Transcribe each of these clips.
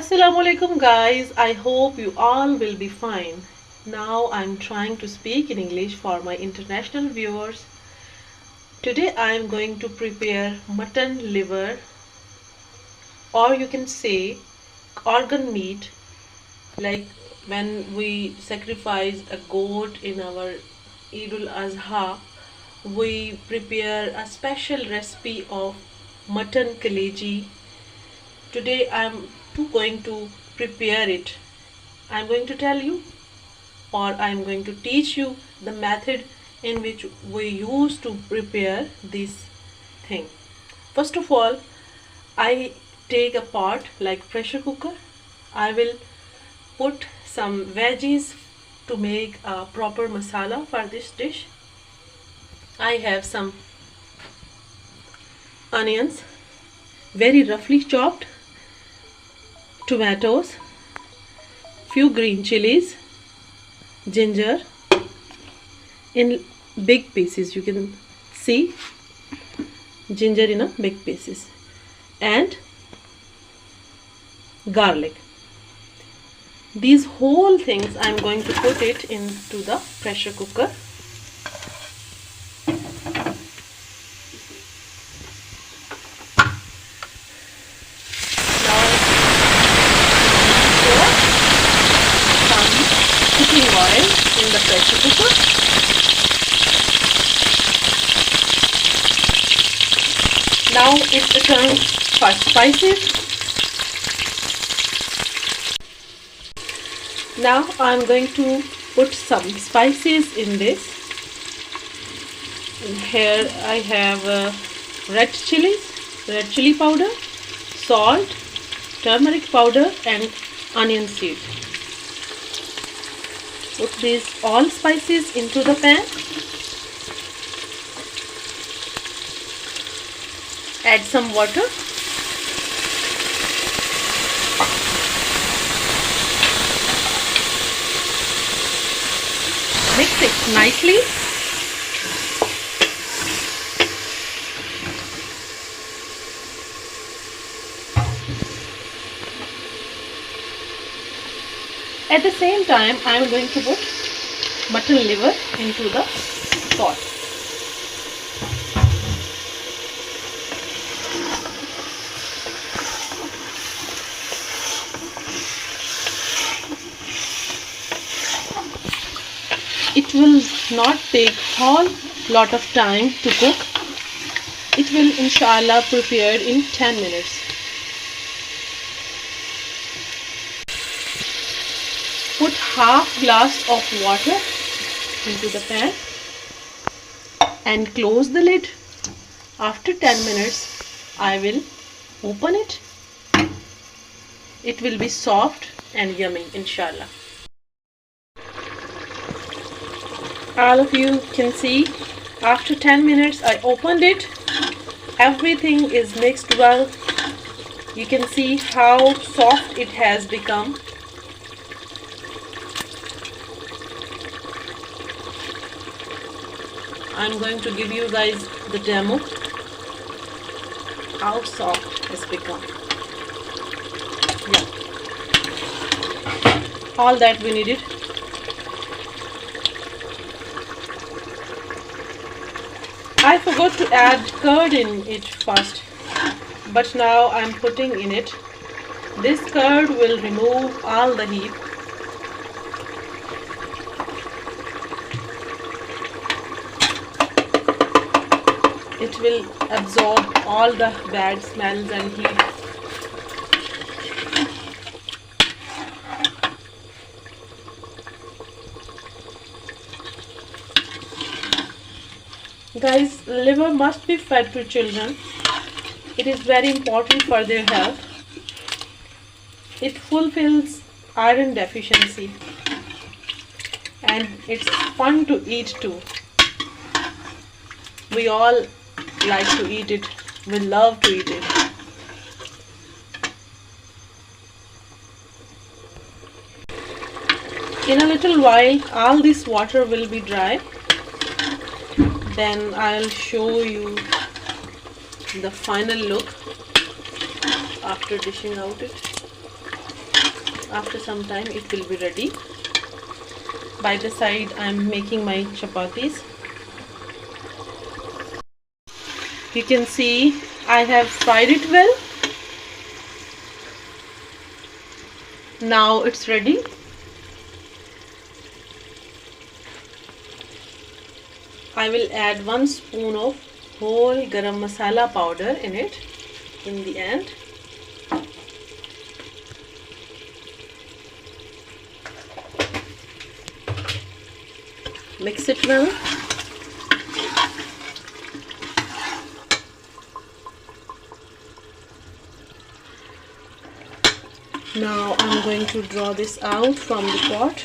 Assalamu alaikum guys, I hope you all will be fine. Now I'm trying to speak in English for my international viewers. Today I am going to prepare mutton liver, or you can say organ meat, like when we sacrifice a goat in our Eid al-Azha, we prepare a special recipe of mutton kaleji. Today I'm going to prepare it. I'm going to tell you, or I'm going to teach you the method in which we use to prepare this thing. First of all, I take a pot like pressure cooker. I will put some veggies to make a proper masala for this dish. I have some onions, very roughly chopped, tomatoes, few green chilies, ginger in big pieces. You can see ginger in a big pieces, and garlic. These whole things I am going to put it into the pressure cooker. Cooking oil in the pressure cooker. Now it's the turn for spices. Now I'm going to put some spices in this. And here I have red chili powder, salt, turmeric powder and onion seed. Put these all spices into the pan. Add some water. Mix it nicely. At the same time, I am going to put mutton liver into the pot. It will not take whole lot of time to cook. It will inshallah prepared in 10 minutes. Put half glass of water into the pan and close the lid. After 10 minutes, I will open it. It will be soft and yummy, inshallah. All of you can see, after 10 minutes I opened it. Everything is mixed well. You can see how soft it has become. I'm going to give you guys the demo how soft it's become. Yeah, all that we needed. I forgot to add curd in it first, but now I'm putting in it. This curd will remove all the heat. It will absorb all the bad smells and heat. Guys, liver must be fed to children. It is very important for their health. It fulfills iron deficiency and it's fun to eat too. We all like to eat it. We love to eat it. In a little while, all this water will be dry. Then I'll show you the final look after dishing out it. after some time it will be ready. By the side I am making my chapatis. You can see I have fried it well. Now it's ready. I will add 1 spoon of whole garam masala powder in it in the end. Mix it well. Now I'm going to draw this out from the pot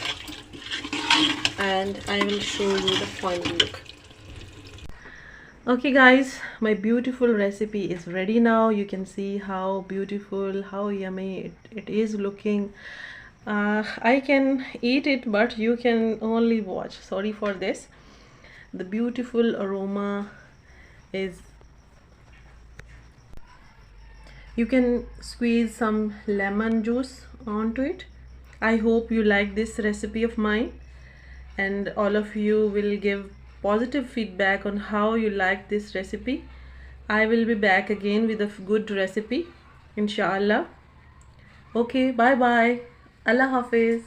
and I will show you the final look. Okay guys, my beautiful recipe is ready now. You can see how beautiful, how yummy it is looking. I can eat it, but you can only watch. Sorry for this. The beautiful aroma is. You can squeeze some lemon juice onto it. I hope you like this recipe of mine, and all of you will give positive feedback on how you like this recipe. I will be back again with a good recipe, inshallah. Okay, bye bye. Allah Hafiz.